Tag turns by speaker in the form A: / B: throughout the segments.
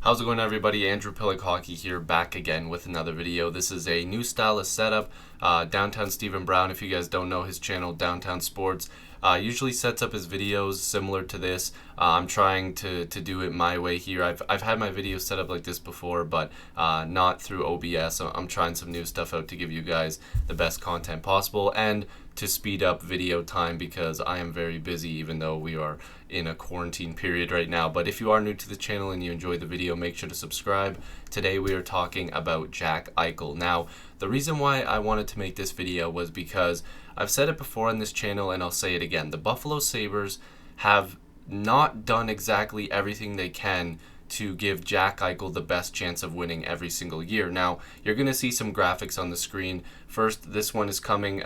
A: How's it going, everybody? Andrew Piluk Hockey here, back again with another video. This is a new style of setup. Downtown Stephen Brown, if you guys don't know his channel, Downtown Sports, usually sets up his videos similar to this. I'm trying to do it my way here. I've had my videos set up like this before, but not through OBS. So I'm trying some new stuff out to give you guys the best content possible and to speed up video time because I am very busy, even though we are in a quarantine period right now. But if you are new to the channel and you enjoy the video, make sure to subscribe. Today we are talking about Jack Eichel. Now, the reason why I wanted to make this video was because I've said it before on this channel and I'll say it again. The Buffalo Sabres have not done exactly everything they can to give Jack Eichel the best chance of winning every single year. Now, you're going to see some graphics on the screen. First, this one is coming.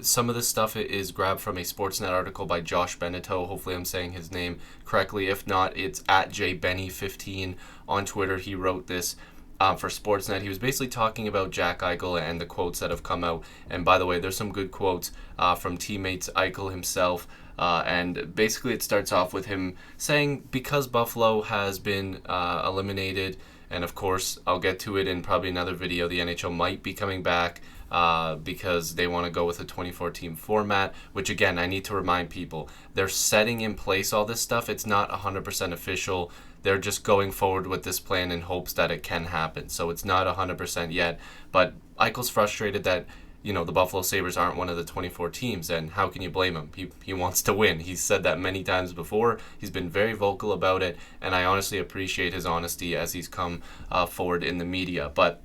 A: Some of this stuff is grabbed from a Sportsnet article by Josh Beneteau. Hopefully I'm saying his name correctly. If not, it's at jbenny15 on Twitter. He wrote this for Sportsnet. He was basically talking about Jack Eichel and the quotes that have come out. And by the way, there's some good quotes from teammates Eichel himself. And basically it starts off with him saying because Buffalo has been eliminated, and of course I'll get to it in probably another video, the NHL might be coming back because they want to go with a 24-team format, which again, I need to remind people, they're setting in place all this stuff. It's not 100% official. They're just going forward with this plan in hopes that it can happen. So it's not 100% yet, but Eichel's frustrated that the Buffalo Sabres aren't one of the 24 teams, and how can you blame him? He wants to win. He's said that many times before. He's been very vocal about it, and I honestly appreciate his honesty as he's come forward in the media. But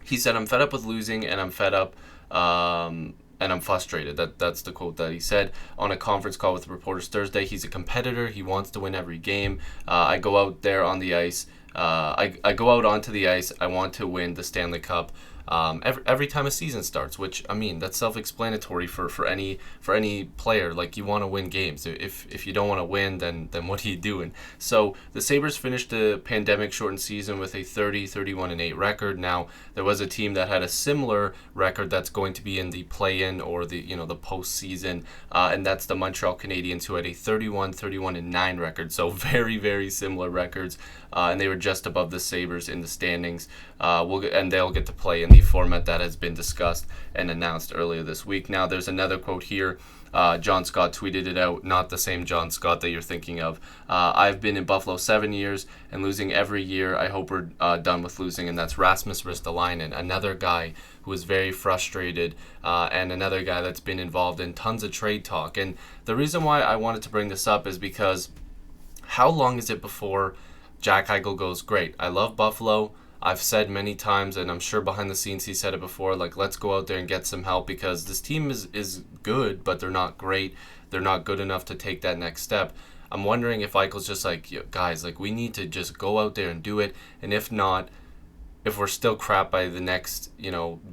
A: he said, I'm fed up with losing, and I'm fed up, and I'm frustrated. That's the quote that he said on a conference call with reporters Thursday. He's a competitor. He wants to win every game. I go out there on the ice. I go out onto the ice. I want to win the Stanley Cup. Every time a season starts, which I mean that's self-explanatory for any player. Like, you want to win games. If you don't want to win, then what are you doing? So the Sabres finished the pandemic-shortened season with a 30-31-8 record. Now there was a team that had a similar record that's going to be in the play-in or the the postseason, and that's the Montreal Canadiens, who had a 31-31-9 record. So very, very similar records, and they were just above the Sabres in the standings. And they'll get to play in the format that has been discussed and announced earlier this week. Now, there's another quote here. John Scott tweeted it out, not the same John Scott that you're thinking of. I've been in Buffalo 7 years and losing every year. I hope we're done with losing. And that's Rasmus Ristolainen, another guy who is very frustrated and another guy that's been involved in tons of trade talk. And the reason why I wanted to bring this up is because how long is it before Jack Eichel goes, great, I love Buffalo. I've said many times, and I'm sure behind the scenes he said it before, like, let's go out there and get some help because this team is good, but they're not great. They're not good enough to take that next step. I'm wondering if Eichel's just like, guys, like, we need to just go out there and do it. And if not, if we're still crap by the next,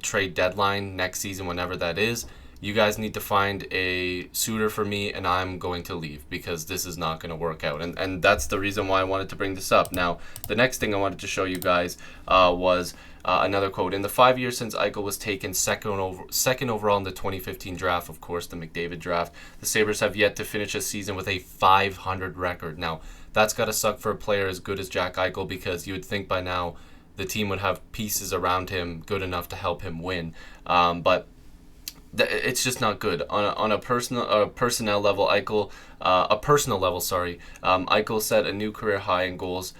A: trade deadline next season, whenever that is, you guys need to find a suitor for me and I'm going to leave because this is not going to work out. And that's the reason why I wanted to bring this up. Now, the next thing I wanted to show you guys was another quote. In the 5 years since Eichel was taken second overall in the 2015 draft, of course, the McDavid draft, the Sabres have yet to finish a season with a 500 record. Now, that's got to suck for a player as good as Jack Eichel because you would think by now the team would have pieces around him good enough to help him win. But it's just not good on a personnel level. Eichel, Eichel set a new career high in goals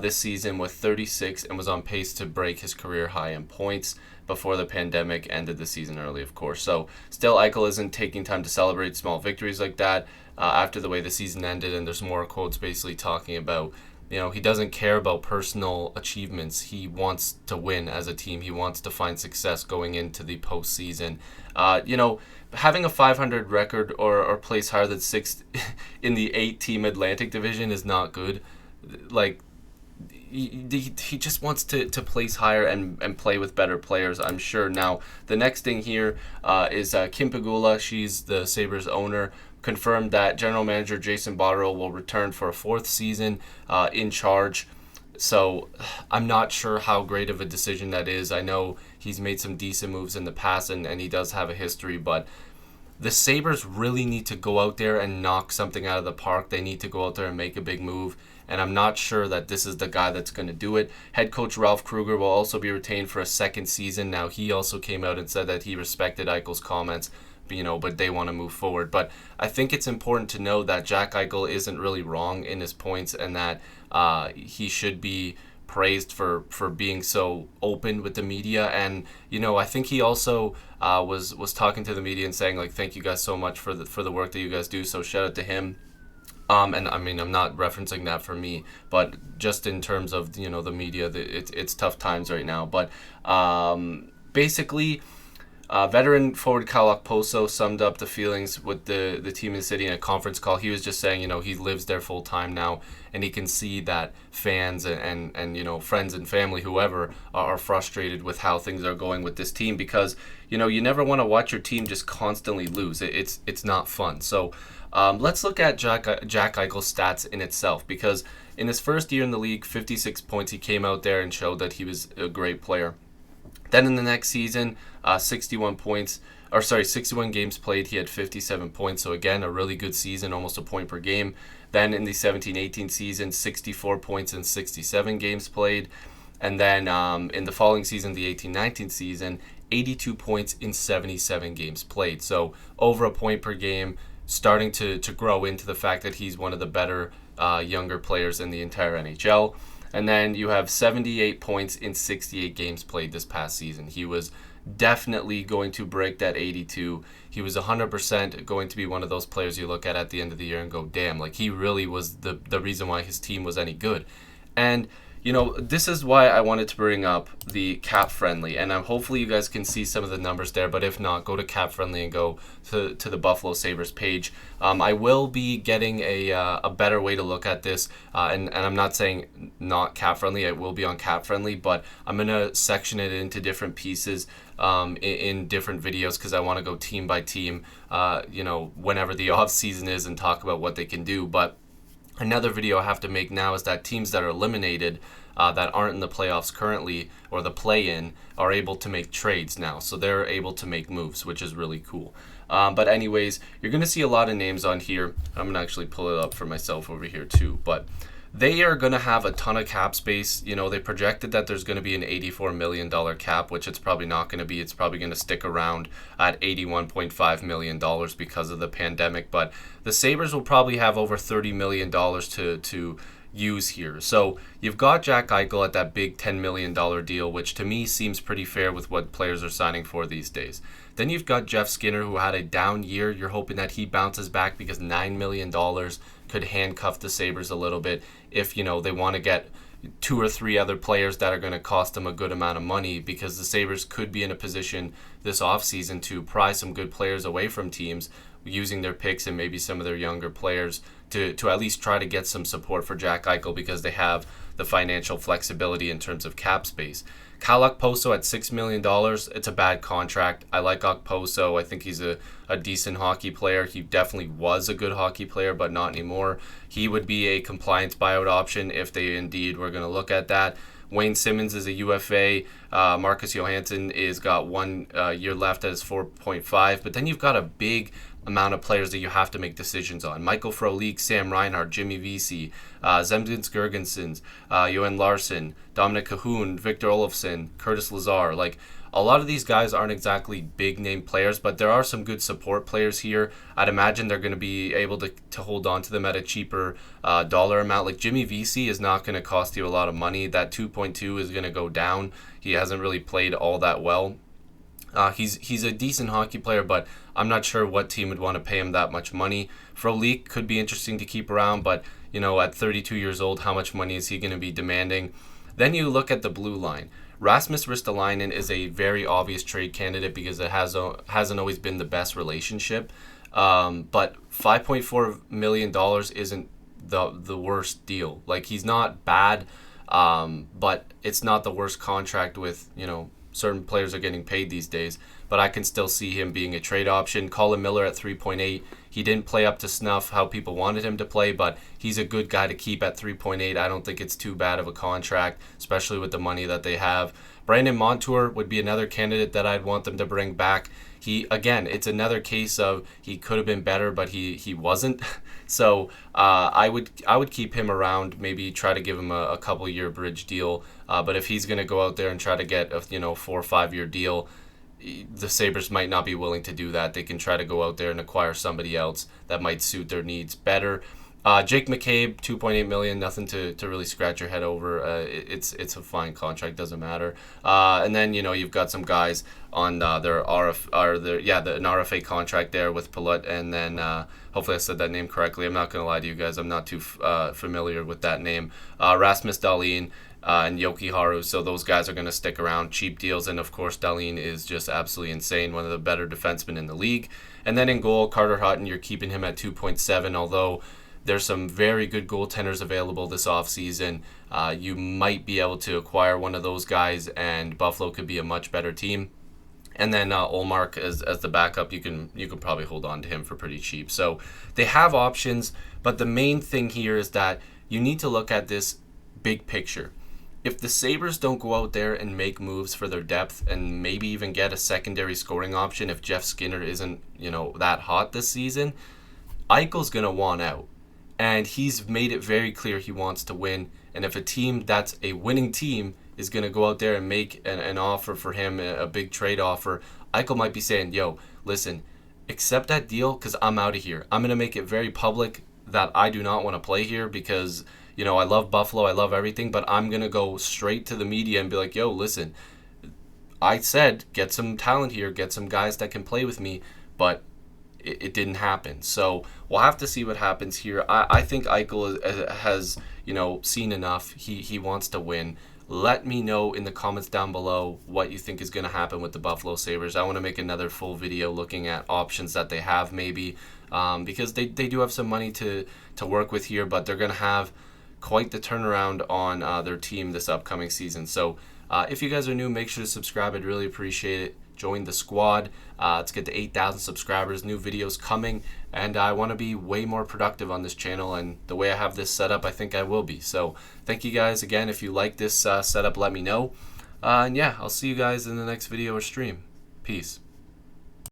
A: this season with 36 and was on pace to break his career high in points before the pandemic ended the season early, of course. So still, Eichel isn't taking time to celebrate small victories like that after the way the season ended. And there's more quotes basically talking about, he doesn't care about personal achievements. He wants to win as a team. He wants to find success going into the postseason. Having a 500 record or place higher than sixth in the 8-team Atlantic Division is not good. Like, he just wants to place higher and play with better players, I'm sure. Now, the next thing here is Kim Pegula. She's the Sabres owner. Confirmed that general manager Jason Botterill will return for a fourth season in charge. So I'm not sure how great of a decision that is. I know he's made some decent moves in the past and he does have a history, but the Sabres really need to go out there and knock something out of the park. They need to go out there and make a big move and I'm not sure that this is the guy that's going to do it. Head coach Ralph Kruger will also be retained for a second season. Now, he also came out and said that he respected Eichel's comments, but they want to move forward. But I think it's important to know that Jack Eichel isn't really wrong in his points, and that he should be praised for being so open with the media. And I think he also was talking to the media and saying, like, thank you guys so much for the work that you guys do, so shout out to him. And I mean, I'm not referencing that for me, but just in terms of the media, it's tough times right now. But basically, veteran forward Kyle Okposo summed up the feelings with the team in the city in a conference call. He was just saying, he lives there full time now, and he can see that fans and friends and family, whoever, are frustrated with how things are going with this team, because you never want to watch your team just constantly lose. It's not fun. So let's look at Jack Eichel's stats in itself, because in his first year in the league, 56 points, he came out there and showed that he was a great player. Then in the next season, 61 games played, he had 57 points. So again, a really good season, almost a point per game. Then in the 17-18 season, 64 points in 67 games played. And then in the following season, the 18-19 season, 82 points in 77 games played. So over a point per game, starting to grow into the fact that he's one of the better younger players in the entire NHL. And then you have 78 points in 68 games played this past season. He was definitely going to break that 82. He was 100% going to be one of those players you look at the end of the year and go, damn, like, he really was the reason why his team was any good. And this is why I wanted to bring up the Cap Friendly, and hopefully you guys can see some of the numbers there, but if not, go to Cap Friendly and go to the Buffalo Sabres page. I will be getting a better way to look at this, and I'm not saying not Cap Friendly, it will be on Cap Friendly, but I'm going to section it into different pieces in different videos, because I want to go team by team, whenever the off season is, and talk about what they can do. But another video I have to make now is that teams that are eliminated, that aren't in the playoffs currently, or the play-in, are able to make trades now. So they're able to make moves, which is really cool. But anyways, you're going to see a lot of names on here. I'm going to actually pull it up for myself over here too. But they are going to have a ton of cap space. They projected that there's going to be an $84 million cap, which it's probably not going to be. It's probably going to stick around at $81.5 million because of the pandemic. But the Sabres will probably have over $30 million to use here. So you've got Jack Eichel at that big $10 million deal, which to me seems pretty fair with what players are signing for these days. Then you've got Jeff Skinner, who had a down year. You're hoping that he bounces back, because $9 million could handcuff the Sabres a little bit if they want to get 2 or 3 other players that are going to cost them a good amount of money, because the Sabres could be in a position this offseason to pry some good players away from teams using their picks and maybe some of their younger players to at least try to get some support for Jack Eichel, because they have the financial flexibility in terms of cap space. Kyle Okposo at $6 million, it's a bad contract. I like Okposo. I think he's a decent hockey player. He definitely was a good hockey player, but not anymore. He would be a compliance buyout option if they indeed were going to look at that. Wayne Simmons is a UFA. Marcus Johansson is got 1 year left at his 4.5. But then you've got a big amount of players that you have to make decisions on. Michael Frolik, Sam Reinhart, Jimmy Vesey, Zemgus Girgensons, Johan Larsson, Dominic Cahoon, Victor Olofsson, Curtis Lazar. Like, a lot of these guys aren't exactly big name players, but there are some good support players here. I'd imagine they're going to be able to hold on to them at a cheaper dollar amount. Like, Jimmy Vesey is not going to cost you a lot of money. That 2.2 is going to go down. He hasn't really played all that well. He's a decent hockey player, but I'm not sure what team would want to pay him that much money. Frolik could be interesting to keep around, but at 32 years old, how much money is he going to be demanding? Then you look at the blue line. Rasmus Ristolainen is a very obvious trade candidate because it hasn't always been the best relationship. But $5.4 million isn't the worst deal. Like, he's not bad, but it's not the worst contract with, certain players are getting paid these days. But I can still see him being a trade option. Colin Miller at 3.8. He didn't play up to snuff how people wanted him to play, but he's a good guy to keep at 3.8. I don't think it's too bad of a contract, especially with the money that they have. Brandon Montour would be another candidate that I'd want them to bring back. It's another case of he could have been better, but he wasn't. So I would keep him around, maybe try to give him a couple year bridge deal. But if he's going to go out there and try to get a 4 or 5 year deal, the Sabres might not be willing to do that. They can try to go out there and acquire somebody else that might suit their needs better. Jake McCabe, $2.8 million, nothing to really scratch your head over. It's a fine contract, doesn't matter. And then you've got some guys on their an RFA contract there with Piluk, and then hopefully I said that name correctly. I'm not gonna lie to you guys, I'm not too familiar with that name. Rasmus Dahlin and Yoki Haru, so those guys are going to stick around, cheap deals, and of course Dahlin is just absolutely insane, one of the better defensemen in the league. And then in goal, Carter Hutton, you're keeping him at 2.7, although there's some very good goaltenders available this offseason. You might be able to acquire one of those guys, and Buffalo could be a much better team. And then Olmark as the backup, you can probably hold on to him for pretty cheap. So they have options, but the main thing here is that you need to look at this big picture. If the Sabres don't go out there and make moves for their depth and maybe even get a secondary scoring option if Jeff Skinner isn't, that hot this season, Eichel's going to want out. And he's made it very clear he wants to win. And if a team that's a winning team is going to go out there and make an offer for him, a big trade offer, Eichel might be saying, yo, listen, accept that deal because I'm out of here. I'm going to make it very public that I do not want to play here because I love Buffalo, I love everything, but I'm going to go straight to the media and be like, yo, listen, I said get some talent here, get some guys that can play with me, but it didn't happen. So we'll have to see what happens here. I think Eichel has, seen enough. He wants to win. Let me know in the comments down below what you think is going to happen with the Buffalo Sabres. I want to make another full video looking at options that they have maybe because they do have some money to work with here, but they're going to have quite the turnaround on their team this upcoming season. So if you guys are new, make sure to subscribe. I'd really appreciate it. Join the squad. Let's get to 8,000 subscribers. New videos coming, and I want to be way more productive on this channel, and the way I have this set up, I think I will be. So thank you guys again. If you like this setup, let me know. And yeah, I'll see you guys in the next video or stream. Peace.